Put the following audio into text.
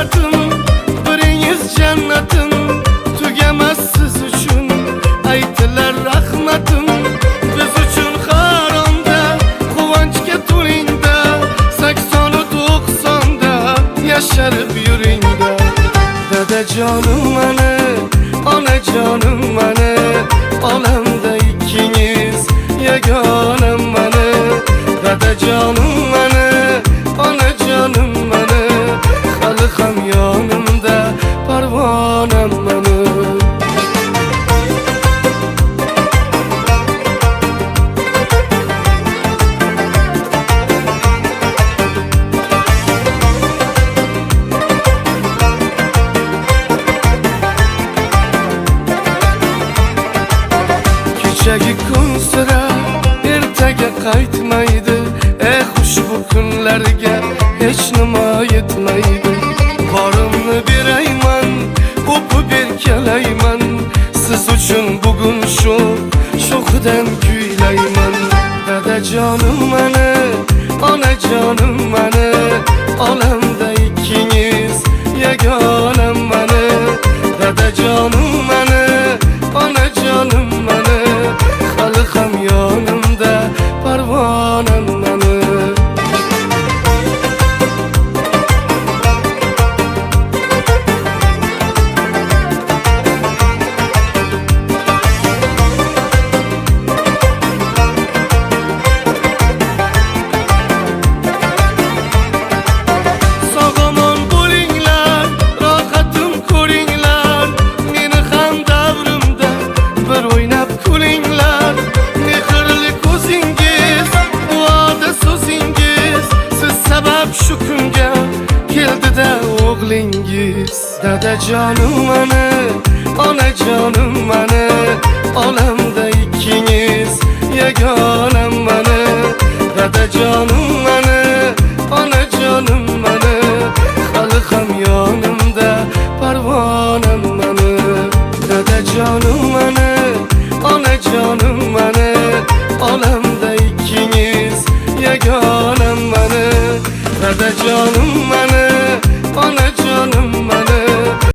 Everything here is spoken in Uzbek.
hasratim, biringiz jannatim, tugamas siz uchun aytilar rahmatim. Biz uchun haromda, quvonchga to'lingda, 80-90da yasharib yuringda. Dadajonim mani, onajonim mani, olamda ikkingiz yagonam mani. Dadajonim mani, onajonim mani, hali ham yonimda parvonam mani. Kechagi kun sira ertaga qaytmaydi, xushbu kunlarga hech nima yetmaydi. Borimni berayman, o'pib erkalayman, siz uchun bugun shu sho'xidan kuylayman. Dadajonim mani, onajonim mani, olamda ikkingiz yagonam mani. Dadajonim mani, onajonim mani, hali ham yonimda parvonam mani. Sog'omon bo'linglar, rohatim ko'ringlar, meni ham davrimda bir o'ynab kulinglar. Mehrli ko'zingiz, duoda so'zingiz, siz sabab shu kunga keldi-da o'g'lingiz. Dadajonim mani, onajonim mani, olamda ikkingiz yagonam mani. Dadajonim mani, onajonim mani, hali ham yonimda parvonam mani. Dadajonim mani, onajonim mani, olamda ikkingiz yagonam mani. Dadajonim mani,